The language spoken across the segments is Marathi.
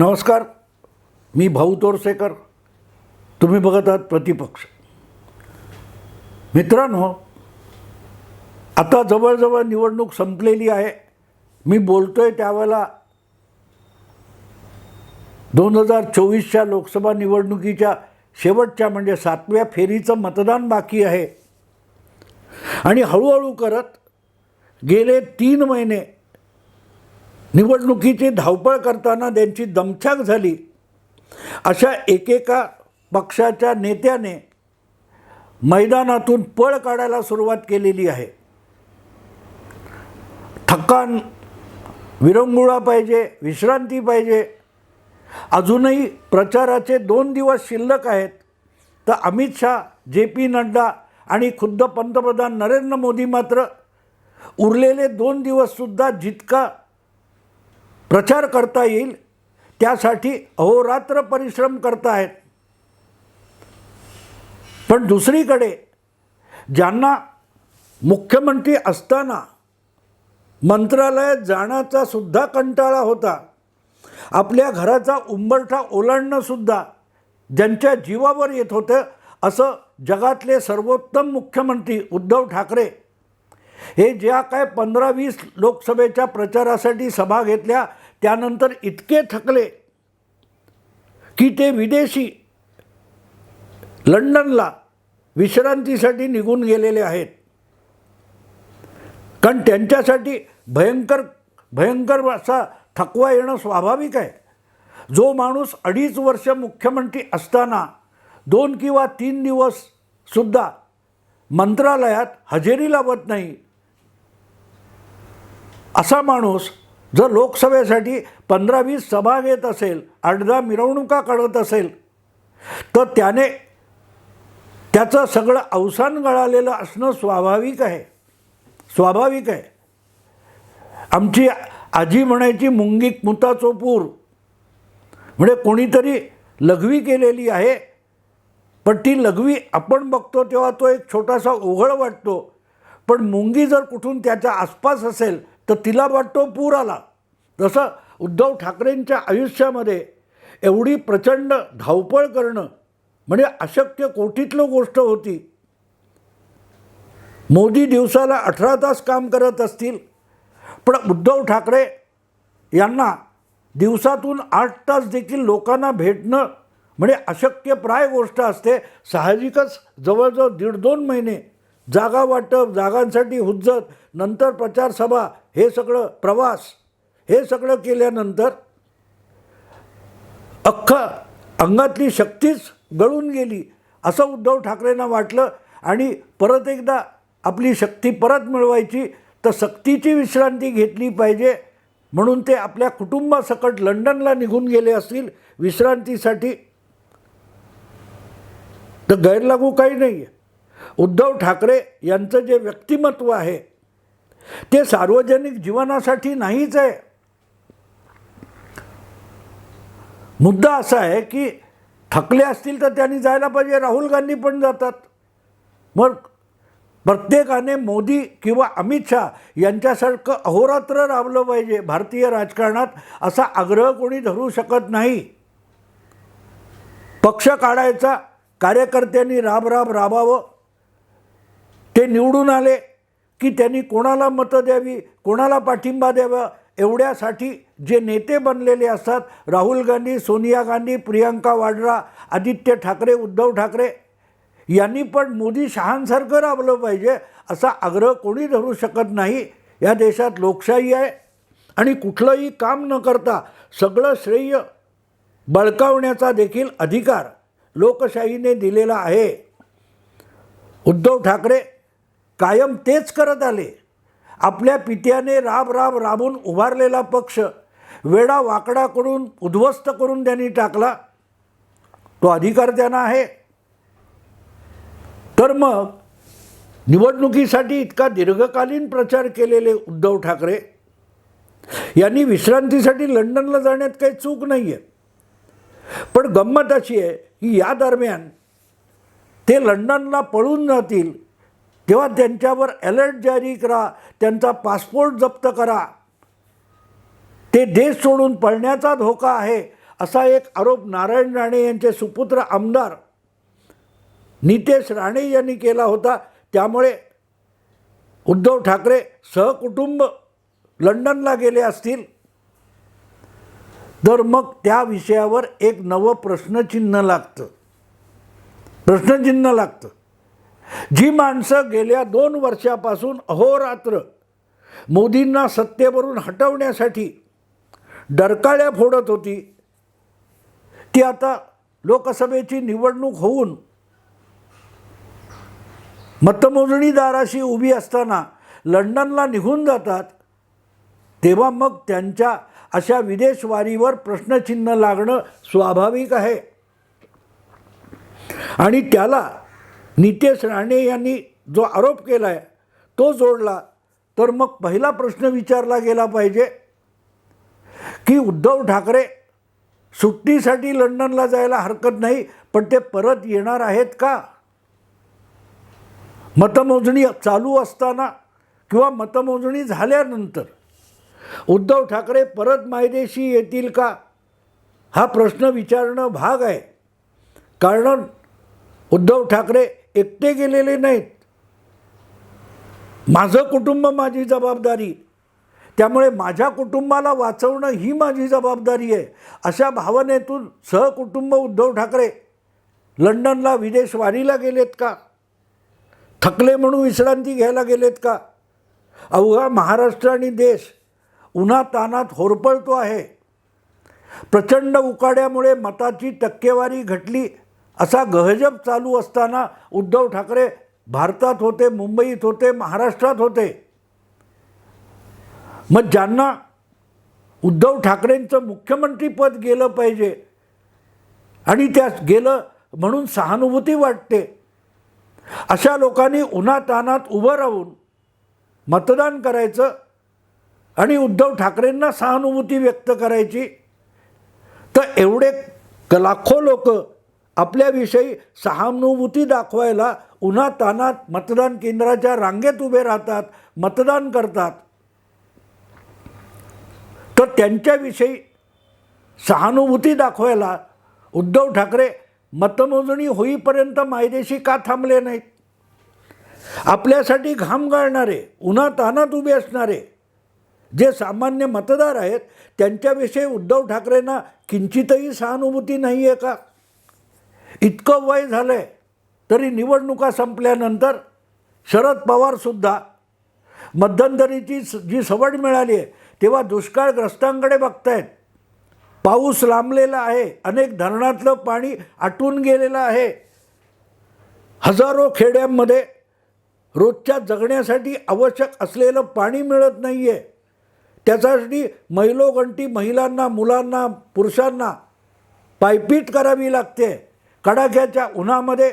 नमस्कार, मी भाऊ तोरसेकर. तुम्ही बघत आहात प्रतिपक्ष. मित्रांनो, आता जवळजवळ निवडणूक संपलेली आहे. मी बोलतोय त्यावेळेला 2024च्या लोकसभा निवडणुकीच्या शेवटच्या म्हणजे 7व्या फेरीचं मतदान बाकी आहे. आणि हळूहळू करत गेले 3 महिने निवडणुकीची धावपळ करताना त्यांची दमछाक झाली. अशा एकेका पक्षाच्या नेत्याने मैदानातून पळ काढायला सुरुवात केलेली आहे. थकान, विरंगुळा पाहिजे, विश्रांती पाहिजे. अजूनही प्रचाराचे 2 दिवस शिल्लक आहेत. तर अमित शहा, JP नड्डा आणि खुद्द पंतप्रधान नरेंद्र मोदी मात्र उरलेले 2 दिवससुद्धा जितका प्रचार करता येईल त्यासाठी अहोरात्र परिश्रम करतायत. पण दुसरीकडे ज्यांना मुख्यमंत्री असताना मंत्रालयात जाण्याचा सुद्धा कंटाळा होता, आपल्या घराचा उंबरठा ओलांडणंसुद्धा ज्यांच्या जीवावर येत होतं, असं जगातले सर्वोत्तम मुख्यमंत्री उद्धव ठाकरे हे ज्या काय 15-20 लोकसभेच्या प्रचारासाठी सभा घेतल्या त्यानंतर इतके थकले की ते विदेशी लंडनला विश्रांतीसाठी निघून गेलेले आहेत. कारण त्यांच्यासाठी भयंकर असा थकवा येणं स्वाभाविक आहे. जो माणूस 2.5 वर्ष मुख्यमंत्री असताना 2 किंवा 3 दिवससुद्धा मंत्रालयात हजेरी लावत नाही, असा माणूस जर लोकसभेसाठी 15-20 सभा घेत असेल, 8-10 मिरवणुका काढत असेल, तर त्याने त्याचं सगळं अवसान गळालेलं असणं स्वाभाविक आहे. आमची आजी म्हणायची, मुंगीत मुताचो पूर. म्हणजे कोणीतरी लघवी केलेली आहे, पण ती लघवी आपण बघतो तेव्हा तो एक छोटासा ओघळ वाटतो. पण मुंगी जर कुठून त्याच्या आसपास असेल तर तिला वाटतो पूर आला. तसं उद्धव ठाकरेंच्या आयुष्यामध्ये एवढी प्रचंड धावपळ करणं म्हणजे अशक्य कोटीतलं गोष्ट होती. मोदी दिवसाला 18 तास काम करत असतील, पण उद्धव ठाकरे यांना दिवसातून 8 तास देखील लोकांना भेटणं म्हणजे अशक्यप्राय गोष्ट असते. साहजिकच जवळजवळ 1.5-2 महिने जागा वाटप, जागांसाठी हुज्जत, नंतर प्रचारसभा, हे सगळं प्रवास, हे सगळं केल्यानंतर अख्खा अंगातली शक्तीच गळून गेली असं उद्धव ठाकरेंना वाटलं. आणि परत एकदा आपली शक्ती परत मिळवायची तर सक्तीची विश्रांती घेतली पाहिजे, म्हणून ते आपल्या कुटुंबासकट लंडनला निघून गेले असतील विश्रांतीसाठी. तर गैरलागू काही नाही आहे. उद्धव ठाकरे यांचं जे व्यक्तिमत्व आहे ते सार्वजनिक जीवनासाठी नाहीच आहे. मुद्दा असा आहे की थकले असतील तर त्यांनी जायला पाहिजे. राहुल गांधी पण जातात. मग प्रत्येकाने मोदी किंवा अमित शहा यांच्यासारखं अहोरात्र राबलं पाहिजे भारतीय राजकारणात, असा आग्रह कोणी धरू शकत नाही. पक्ष काढायचा, कार्यकर्त्यांनी राबावं. ते निवडून आले की त्यांनी कोणाला मतं द्यावी, कोणाला पाठिंबा द्यावा, एवढ्यासाठी जे नेते बनलेले असतात, राहुल गांधी, सोनिया गांधी, प्रियंका वाड्रा, आदित्य ठाकरे, उद्धव ठाकरे यांनी पण मोदी शहांसारखं राबलं पाहिजे असा आग्रह कोणी धरू शकत नाही. या देशात लोकशाही आहे आणि कुठलंही काम न करता सगळं श्रेय बळकावण्याचा देखील अधिकार लोकशाहीने दिलेला आहे. उद्धव ठाकरे कायम तेच करत आले. आपल्या पित्याने राबून उभारलेला पक्ष वेडा वाकडा करून उद्ध्वस्त करून त्यांनी टाकला. तो अधिकार त्यांना आहे. तर मग निवडणुकीसाठी इतका दीर्घकालीन प्रचार केलेले उद्धव ठाकरे यांनी विश्रांतीसाठी लंडनला जाण्यात काही चूक नाही आहे. पण गंमत अशी आहे की या दरम्यान ते लंडनला पळून जातील तेव्हा त्यांच्यावर अलर्ट जारी करा, त्यांचा पासपोर्ट जप्त करा. ते देश सोडून पळण्याचा धोका आहे असा एक आरोप नारायण राणे यांचे सुपुत्र आमदार नितेश राणे यांनी केला होता. त्यामुळे उद्धव ठाकरे सहकुटुंब लंडनला गेले असतील, तर मग त्या विषयावर एक नवं प्रश्नचिन्ह लागतं. जी माणसं गेल्या 2 वर्षापासून अहोरात्र मोदींना सत्तेवरून हटवण्यासाठी डरकाळ्या फोडत होती, ती आता लोकसभेची निवडणूक होऊन मतमोजणीदाराशी उभी असताना लंडनला निघून जातात, तेव्हा मग त्यांच्या अशा विदेशवारीवर प्रश्नचिन्ह लागणं स्वाभाविक आहे. आणि त्याला नितेश राणे यांनी जो आरोप केला आहे तो जोडला, तर मग पहिला प्रश्न विचारला गेला पाहिजे की उद्धव ठाकरे सुट्टीसाठी लंडनला जायला हरकत नाही, पण ते परत येणार आहेत का? मतमोजणी चालू असताना किंवा मतमोजणी झाल्यानंतर उद्धव ठाकरे परत मायदेशी येतील का, हा प्रश्न विचारणं भाग आहे. कारण उद्धव ठाकरे एकटे गेलेले नाहीत. माझं कुटुंब माझी जबाबदारी, त्यामुळे माझ्या कुटुंबाला वाचवणं ही माझी जबाबदारी आहे, अशा भावनेतून सहकुटुंब उद्धव ठाकरे लंडनला विदेशवारीला गेलेत का? थकले म्हणून विश्रांती घ्यायला गेलेत का? अवघा महाराष्ट्र आणि देश उन्हातानात होरपळतो आहे. प्रचंड उकाड्यामुळे मताची टक्केवारी घटली असा गहजब चालू असताना उद्धव ठाकरे भारतात होते, मुंबईत होते, महाराष्ट्रात होते. मग ज्यांना उद्धव ठाकरेंचं मुख्यमंत्रीपद गेलं पाहिजे आणि त्यात गेलं म्हणून सहानुभूती वाटते, अशा लोकांनी उन्हातानात उभं राहून मतदान करायचं आणि उद्धव ठाकरेंना सहानुभूती व्यक्त करायची. तर एवढे लाखो लोक आपल्याविषयी सहानुभूती दाखवायला उन्हातानात मतदान केंद्राच्या रांगेत उभे राहतात, मतदान करतात, तर त्यांच्याविषयी सहानुभूती दाखवायला उद्धव ठाकरे मतमोजणी होईपर्यंत मायदेशी का थांबले नाहीत? आपल्यासाठी घाम गाळणारे, उन्हातानात उभे असणारे जे सामान्य मतदार आहेत, त्यांच्याविषयी उद्धव ठाकरेंना किंचितही सहानुभूती नाही आहे का? इतकं वय झालं आहे तरी निवडणुका संपल्यानंतर शरद पवारसुद्धा मध्यंतरीची जी सवड मिळाली आहे तेव्हा दुष्काळग्रस्तांकडे बघतायत. पाऊस लांबलेला आहे, अनेक धरणातलं पाणी आटून गेलेलं आहे, हजारो खेड्यांमध्ये रोजच्या जगण्यासाठी आवश्यक असलेलं पाणी मिळत नाही आहे. त्यासाठी मैलोगंटी महिलांना, मुलांना, पुरुषांना पायपीट करावी लागते. कडाक्याच्या उन्हामध्ये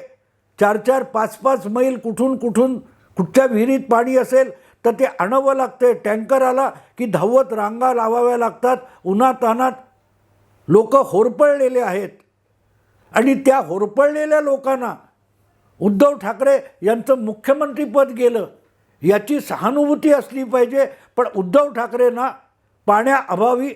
4-4, 5-5 मैल कुठच्या विहिरीत पाणी असेल तर ते आणावं लागते. टँकर आला की धावत रांगा लावाव्या लागतात. उन्हातानात लोक होरपळलेले आहेत आणि त्या होरपळलेल्या लोकांना उद्धव ठाकरे यांचं मुख्यमंत्रीपद गेलं याची सहानुभूती असली पाहिजे. पण उद्धव ठाकरेंना पाण्याअभावी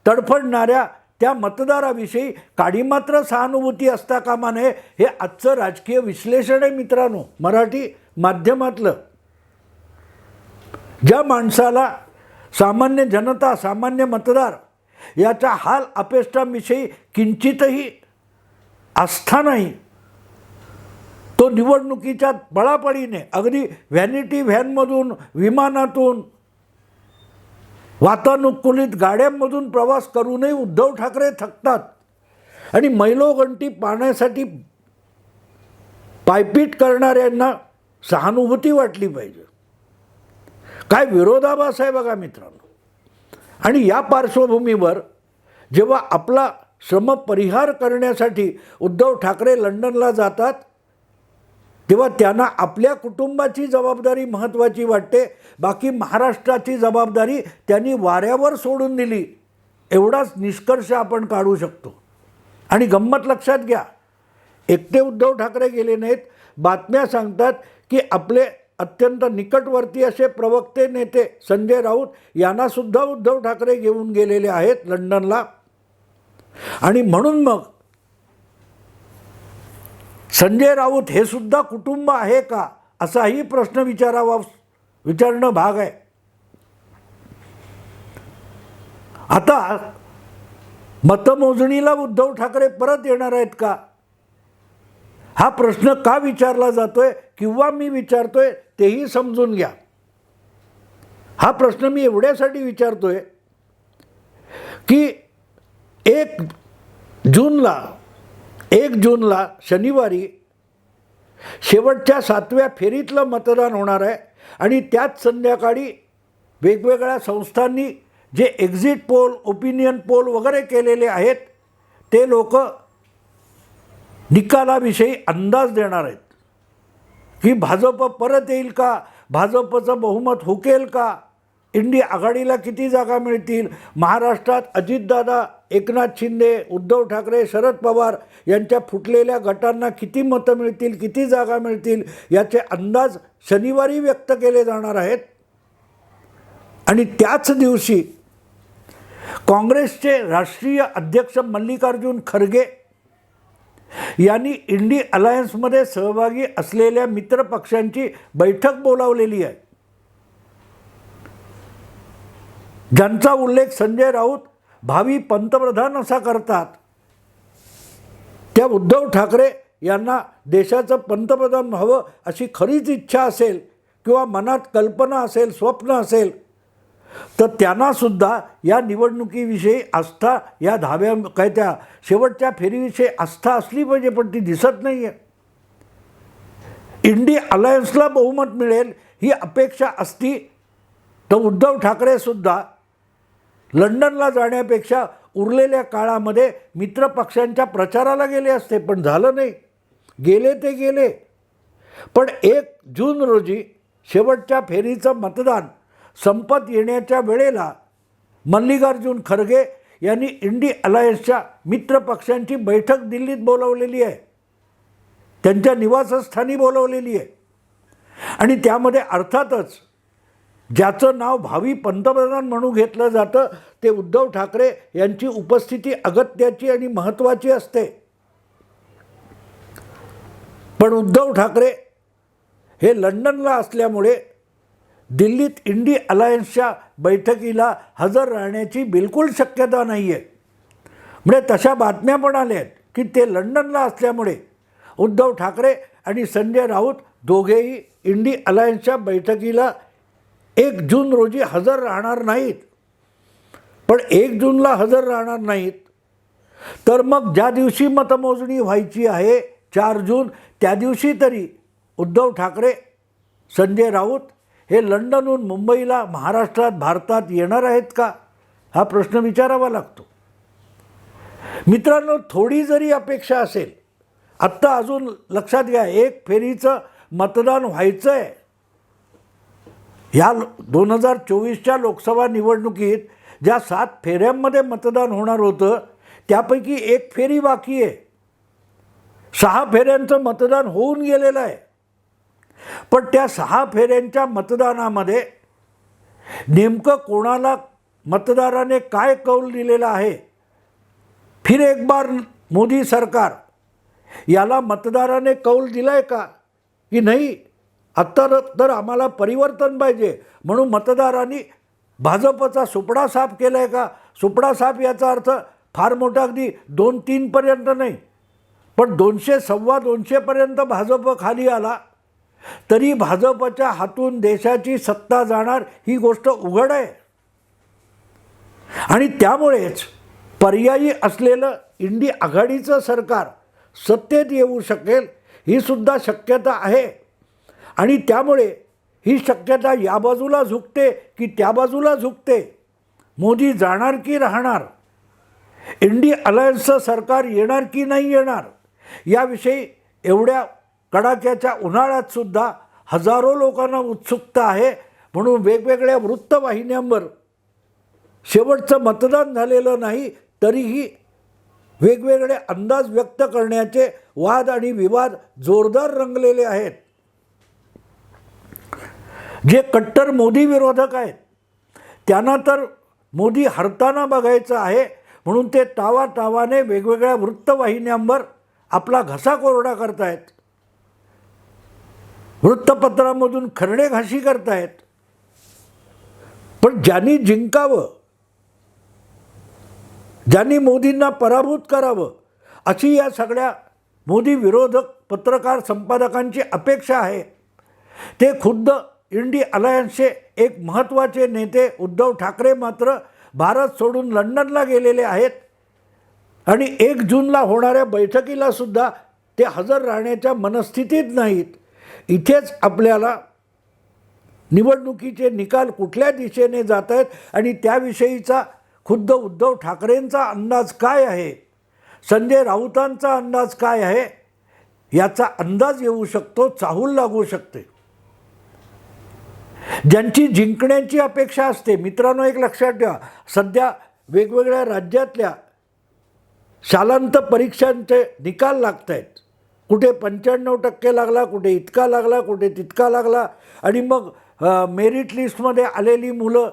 तडफडणाऱ्या त्या मतदाराविषयी काडी मात्र सहानुभूती असता कामा नये. हे आजचं राजकीय विश्लेषण आहे मित्रांनो, मराठी माध्यमातलं. ज्या माणसाला सामान्य जनता, सामान्य मतदार याच्या हाल अपेष्टांविषयी किंचितही आस्था नाही, तो निवडणुकीच्या बळापळीने अगदी व्हॅनिटी व्हॅनमधून, विमानातून, वातानुकूलित गाड्यांमधून प्रवास करूनही उद्धव ठाकरे थकतात आणि मैलोगंटी पाण्यासाठी पायपीट करणाऱ्यांना सहानुभूती वाटली पाहिजे. काय विरोधाभास आहे बघा मित्रांनो. आणि या पार्श्वभूमीवर जेव्हा आपला श्रम परिहार करण्यासाठी उद्धव ठाकरे लंडनला जातात तेव्हा त्यांना आपल्या कुटुंबाची जबाबदारी महत्त्वाची वाटते. बाकी महाराष्ट्राची जबाबदारी त्यांनी वाऱ्यावर सोडून दिली, एवढाच निष्कर्ष आपण काढू शकतो. आणि गंमत लक्षात घ्या, एकटे उद्धव ठाकरे गेले नाहीत. बातम्या सांगतात की आपले अत्यंत निकटवर्ती असे प्रवक्ते नेते संजय राऊत यांनासुद्धा उद्धव ठाकरे घेऊन गेलेले आहेत लंडनला. आणि म्हणून मग संजय राऊत हे सुद्धा कुटुंब आहे का, असाही प्रश्न विचारणं भाग आहे. आता मतमोजणीला उद्धव ठाकरे परत येणार आहेत का, हा प्रश्न का विचारला जातोय किंवा मी विचारतोय तेही समजून घ्या. हा प्रश्न मी एवढ्यासाठी विचारतोय की 1 जूनला शनिवारी शेवटच्या 7व्या फेरीतलं मतदान होणार आहे आणि त्याच संध्याकाळी वेगवेगळ्या संस्थांनी जे एक्झिट पोल, ओपिनियन पोल वगैरे केलेले आहेत ते लोक निकालाविषयी अंदाज देणार आहेत की भाजप परत येईल का, भाजपचं बहुमत हुकेल का, इंडी आघाडीला किती जागा मिळतील, महाराष्ट्रात अजितदादा, एकनाथ शिंदे, उद्धव ठाकरे, शरद पवार यांच्या फुटलेल्या गटांना किती मतं मिळतील, किती जागा मिळतील, याचे अंदाज शनिवारी व्यक्त केले जाणार आहेत. आणि त्याच दिवशी काँग्रेसचे राष्ट्रीय अध्यक्ष मल्लिकार्जुन खरगे यांनी इंडी अलायन्समध्ये सहभागी असलेल्या मित्रपक्षांची बैठक बोलावलेली आहे, ज्यांचा उल्लेख संजय राऊत भावी पंतप्रधान असा करतात. त्या उद्धव ठाकरे यांना देशाचं पंतप्रधान व्हावं अशी खरीच इच्छा असेल किंवा मनात कल्पना असेल, स्वप्न असेल, तर त्यांनासुद्धा या निवडणुकीविषयी आस्था, या त्या शेवटच्या फेरीविषयी आस्था असली पाहिजे, पण ती दिसत नाही आहे. इंडी अलायन्सला बहुमत मिळेल ही अपेक्षा असती तर उद्धव ठाकरेसुद्धा लंडनला जाण्यापेक्षा उरलेल्या काळामध्ये मित्रपक्षांच्या प्रचाराला गेले असते, पण झालं नाही. गेले ते गेले. पण 1 जून रोजी शेवटच्या फेरीचं मतदान संपत येण्याच्या वेळेला मल्लिकार्जुन खरगे यांनी इंडी अलायन्सच्या मित्रपक्षांची बैठक दिल्लीत बोलावलेली आहे, त्यांच्या निवासस्थानी बोलावलेली आहे. आणि त्यामध्ये अर्थातच ज्याचं नाव भावी पंतप्रधान म्हणून घेतलं जातं ते उद्धव ठाकरे यांची उपस्थिती अगत्याची आणि महत्त्वाची असते. पण उद्धव ठाकरे हे लंडनला असल्यामुळे दिल्लीत इंडी अलायन्सच्या बैठकीला हजर राहण्याची बिलकुल शक्यता नाही आहे. म्हणजे तशा बातम्या पण आल्या आहेत की ते लंडनला असल्यामुळे उद्धव ठाकरे आणि संजय राऊत दोघेही इंडी अलायन्सच्या बैठकीला 1 जून रोजी हजर राहणार नाहीत. पण 1 जूनला हजर राहणार नाहीत तर मग ज्या दिवशी मतमोजणी व्हायची आहे 4 जून, त्या दिवशी तरी उद्धव ठाकरे, संजय राऊत हे लंडनहून मुंबईला, महाराष्ट्रात, भारतात येणार आहेत का, हा प्रश्न विचारावा लागतो. मित्रांनो, थोडी जरी अपेक्षा असेल, आत्ता अजून लक्षात घ्या 1 फेरीचं मतदान व्हायचं आहे. ह्या 2024च्या लोकसभा निवडणुकीत ज्या 7 फेऱ्यांमध्ये मतदान होणार होतं त्यापैकी 1 फेरी बाकी आहे. 6 फेऱ्यांचं मतदान होऊन गेलेलं आहे. पण त्या 6 फेऱ्यांच्या मतदानामध्ये नेमकं कोणाला मतदाराने काय कौल दिलेला आहे, फिर एक बार मोदी सरकार, याला मतदाराने कौल दिलाय का की नाही, आत्ता तर आम्हाला परिवर्तन पाहिजे म्हणून मतदारांनी भाजपचा सुपडा साफ केला आहे का. सुपडा साफ याचा अर्थ फार मोठा अगदी 2-3 पर्यंत नाही, पण 200, 250पर्यंत भाजप खाली आला तरी भाजपच्या हातून देशाची सत्ता जाणार ही गोष्ट उघड आहे. आणि त्यामुळेच पर्यायी असलेलं इंडी आघाडीचं सरकार सत्तेत येऊ शकेल ही सुद्धा शक्यता आहे. आणि त्यामुळे ही शक्यता या बाजूला झुकते की त्या बाजूला झुकते, मोदी जाणार की राहणार, इंडी अलायन्सचं सरकार येणार की नाही येणार, याविषयी एवढ्या कडाक्याच्या उन्हाळ्यात सुद्धा हजारो लोकांना उत्सुकता आहे. म्हणून वेगवेगळ्या वृत्तवाहिन्यांवर शेवटचं मतदान झालेलं नाही तरीही वेगवेगळे अंदाज व्यक्त करण्याचे वाद आणि विवाद जोरदार रंगलेले आहेत. जे कट्टर मोदी विरोधक आहेत त्यांना तर मोदी हरताना बघायचं आहे, म्हणून ते तावातावाने वेगवेगळ्या वृत्तवाहिन्यांवर आपला घसा कोरडा करतायत, वृत्तपत्रांमधून खरडेघाशी करतायत. पण ज्यांनी जिंकावं, ज्यांनी मोदींना पराभूत करावं अशी या सगळ्या मोदी विरोधक पत्रकार संपादकांची अपेक्षा आहे. ते खुद्द इंडी अलायन्सचे एक महत्त्वाचे नेते उद्धव ठाकरे मात्र भारत सोडून लंडनला गेलेले आहेत आणि 1 जूनला होणाऱ्या बैठकीला सुद्धा ते हजर राहण्याच्या मनस्थितीत नाहीत. इथेच आपल्याला निवडणुकीचे निकाल कुठल्या दिशेने जात आहेत आणि त्याविषयीचा खुद्द उद्धव ठाकरेंचा अंदाज काय आहे, संजय राऊतांचा अंदाज काय आहे याचा अंदाज येऊ शकतो, चाहूल लागू शकते. ज्यांची जिंकण्याची अपेक्षा असते, मित्रांनो एक लक्षात ठेवा, सध्या वेगवेगळ्या राज्यातल्या शालांत परीक्षांचे निकाल लागत आहेत. कुठे 95% लागला, कुठे इतका लागला, कुठे तितका लागला आणि मग मेरिट लिस्टमध्ये आलेली मुलं,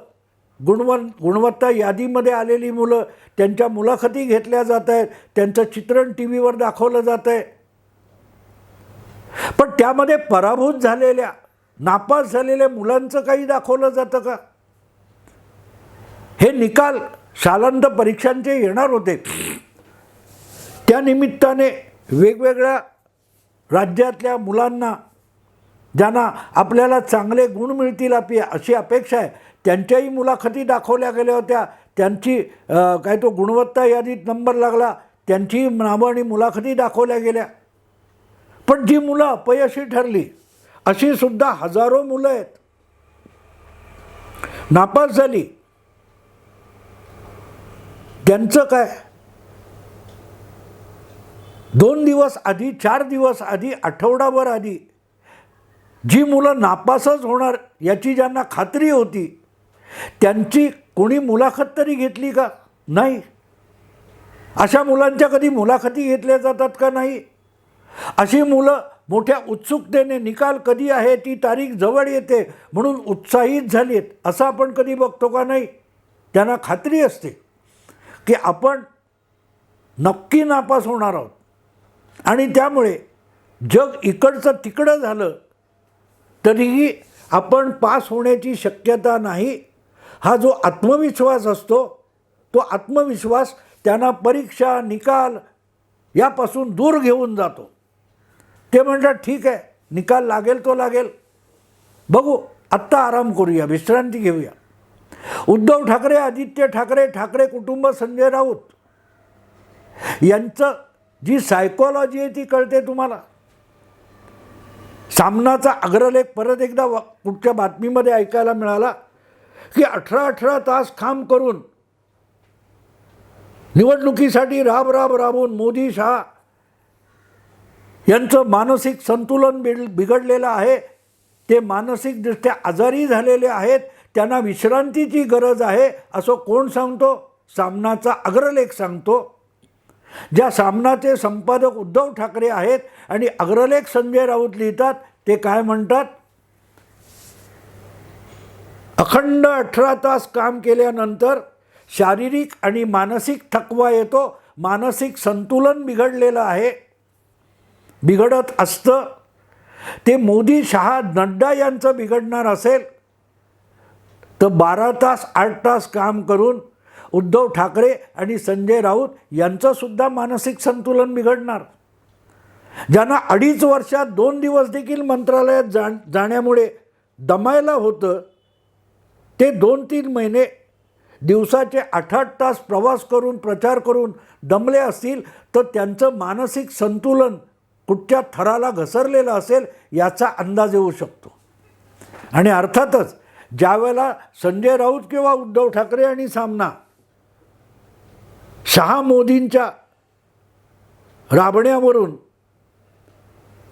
गुणवत्ता यादीमध्ये आलेली मुलं, त्यांच्या मुलाखती घेतल्या जात आहेत, त्यांचं चित्रण टी व्हीवर दाखवलं जात आहे. पण त्यामध्ये पराभूत झालेल्या, नापास झालेल्या मुलांचं काही दाखवलं जातं का? हे निकाल शालांत परीक्षांचे येणार होते. त्या निमित्ताने वेगवेगळ्या राज्यातल्या मुलांना, ज्यांना आपल्याला चांगले गुण मिळतील अशी अपेक्षा आहे, त्यांच्याही मुलाखती दाखवल्या गेल्या होत्या. त्यांची काय तो गुणवत्ता यादीत नंबर लागला, त्यांची नावं आणि मुलाखती दाखवल्या गेल्या. पण जी मुलं अपयशी ठरली अशी सुद्धा हजारो मुलं आहेत, नापास झाली. त्यांचं काय? 2 दिवस आधी, 4 दिवस आधी, आठवडाभर आधी जी मुलं नापासच होणार याची ज्यांना खात्री होती, त्यांची कोणी मुलाखत तरी घेतली का? नाही. अशा मुलांच्या कधी मुलाखती घेतल्या जातात का? नाही. अशी मुलं मोठ्या उत्सुकतेने निकाल कधी आहे, ती तारीख जवळ येते म्हणून उत्साहित झालीत असं आपण कधी बघतो का? नाही. त्यांना खात्री असते की आपण नक्की नापास होणार आहोत आणि त्यामुळे जग इकडचं तिकडं झालं तरीही आपण पास होण्याची शक्यता नाही. हा जो आत्मविश्वास असतो, तो आत्मविश्वास त्यांना परीक्षा, निकाल यापासून दूर घेऊन जातो. ते म्हणतात ठीक आहे, निकाल लागेल तो लागेल, बघू, आत्ता आराम करूया, विश्रांती घेऊया. उद्धव ठाकरे, आदित्य ठाकरे, ठाकरे कुटुंब, संजय राऊत यांचं जी सायकोलॉजी आहे ती कळते तुम्हाला. सामनाचा अग्रलेख परत एकदा कुठच्या बातमीमध्ये ऐकायला मिळाला की 18 तास काम करून निवडणुकीसाठी राबून मोदी शहा यांचं मानसिक संतुलन बिघडलेलं आहे. ते मानसिकदृष्ट्या आजारी झालेले आहेत, त्यांना विश्रांतीची गरज आहे असं कोण सांगतो? सामनाचा अग्रलेख सांगतो. ज्या सामनाचे संपादक उद्धव ठाकरे आहेत आणि अग्रलेख संजय राऊत लिहितात, ते काय म्हणतात? अखंड 18 तास काम केल्यानंतर शारीरिक आणि मानसिक थकवा येतो, मानसिक संतुलन बिघडलेलं आहे, बिघडत असतं. ते मोदी, शहा, नड्डा यांचं बिघडणार असेल तर 12 तास 8 तास काम करून उद्धव ठाकरे आणि संजय राऊत यांचंसुद्धा मानसिक संतुलन बिघडणार. ज्यांना 2.5 वर्षात 2 दिवस देखील मंत्रालयात जाण्यामुळे दमायला होतं, ते 2-3 महिने दिवसाचे 8-8 तास प्रवास करून, प्रचार करून दमले असतील तर त्यांचं मानसिक संतुलन कुठच्या थराला घसरलेलं असेल याचा अंदाज येऊ शकतो. आणि अर्थातच ज्यावेळेला संजय राऊत किंवा उद्धव ठाकरे आणि सामना शहा मोदींच्या राबण्यावरून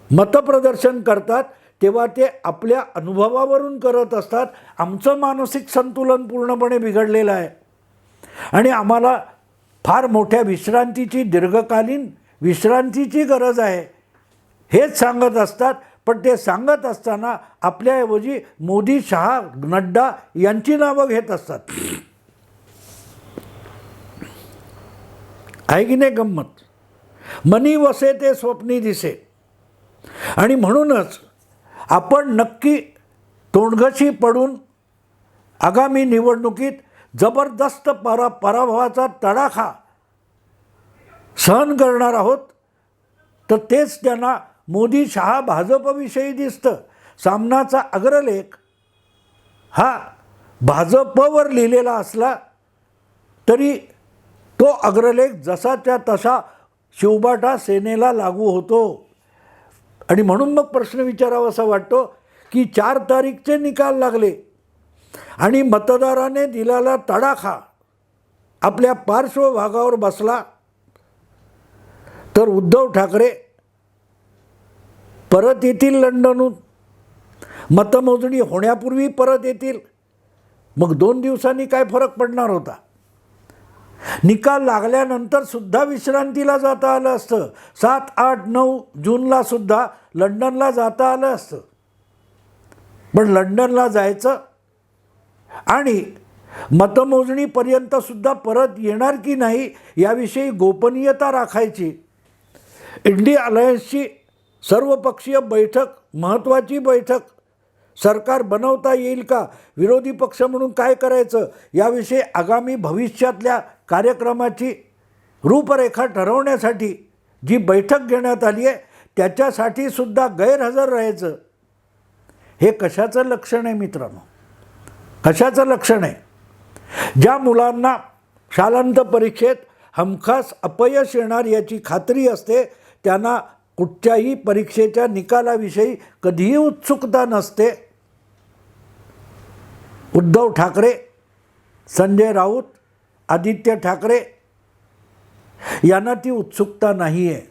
मतप्रदर्शन करतात, तेव्हा ते आपल्या अनुभवावरून करत असतात. आमचं मानसिक संतुलन पूर्णपणे बिघडलेलं आहे आणि आम्हाला फार मोठ्या विश्रांतीची, दीर्घकालीन विश्रांतीची गरज आहे, हेच सांगत असतात. पण ते सांगत असताना आपल्याऐवजी मोदी, शहा, नड्डा यांची नावं घेत असतात. आहे की नाही गंमत? मनी वसे ते स्वप्नी दिसे. आणि म्हणूनच आपण नक्की तोंडघशी पडून आगामी निवडणुकीत जबरदस्त पराभवाचा तडाखा सहन करणार आहोत. तर तेच त्यांना मोदी शहा भाजपविषयी दिसतं. सामनाचा अग्रलेख हा भाजपवर लिहिलेला असला तरी तो अग्रलेख जसाच्या तसा शिवबाटा सेनेला लागू होतो. आणि म्हणून मग प्रश्न विचारावासा वाटतो की 4 तारीखचे निकाल लागले आणि मतदाराने दिलेला तडाखा आपल्या पार्श्वभागावर बसला तर उद्धव ठाकरे परत येतील लंडनहून, मतमोजणी होण्यापूर्वी परत येतील. मग 2 दिवसांनी काय फरक पडणार होता? निकाल लागल्यानंतर सुद्धा विश्रांतीला जाता आलं असतं. 7, 8, 9 जूनला सुद्धा लंडनला जाता आलं असतं. पण लंडनला जायचं आणि मतमोजणीपर्यंत सुद्धा परत येणार की नाही याविषयी गोपनीयता राखायची. इंडिया अलायन्सची सर्वपक्षीय बैठक, महत्त्वाची बैठक, सरकार बनवता येईल का, विरोधी पक्ष म्हणून काय करायचं याविषयी आगामी भविष्यातल्या कार्यक्रमाची रूपरेखा ठरवण्यासाठी जी बैठक घेण्यात आली आहे त्याच्यासाठी सुद्धा गैरहजर राहायचं. हे कशाचं लक्षण आहे मित्रांनो? कशाचं लक्षण आहे? ज्या मुलांना शालांत परीक्षेत हमखास अपयश येणार याची खात्री असते त्यांना कुठच्याही परीक्षेच्या निकालाविषयी कधीही उत्सुकता नसते. उद्धव ठाकरे, संजय राऊत, आदित्य ठाकरे यांना ती उत्सुकता नाही आहे.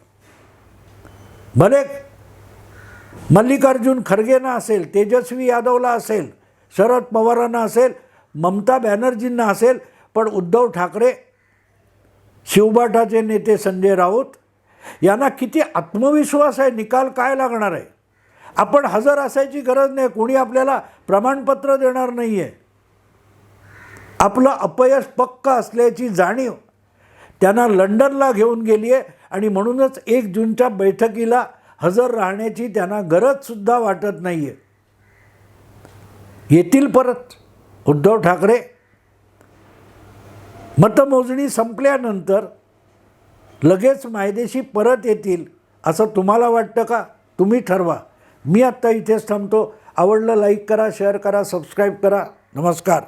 भले मल्लिकार्जुन खरगेंना असेल, तेजस्वी यादवला असेल, शरद पवारांना असेल, ममता बॅनर्जींना असेल, पण उद्धव ठाकरे, शिवबाटाचे नेते संजय राऊत यांना किती आत्मविश्वास आहे. निकाल काय लागणार आहे? आपण हजर असायची गरज नाही, कोणी आपल्याला प्रमाणपत्र देणार नाही आहे. आपलं अपयश पक्का असल्याची जाणीव त्यांना लंडनला घेऊन गेली आहे आणि म्हणूनच 1 जूनच्या बैठकीला हजर राहण्याची त्यांना गरजसुद्धा वाटत नाही आहे. येतील परत उद्धव ठाकरे. मतमोजणी संपल्यानंतर लगेच मायदेशी परत येतील असं तुम्हाला वाटतं का? तुम्ही ठरवा. मी आत्ता इथेच थांबतो. आवडलं लाईक करा, शेअर करा, सबस्क्राईब करा. नमस्कार.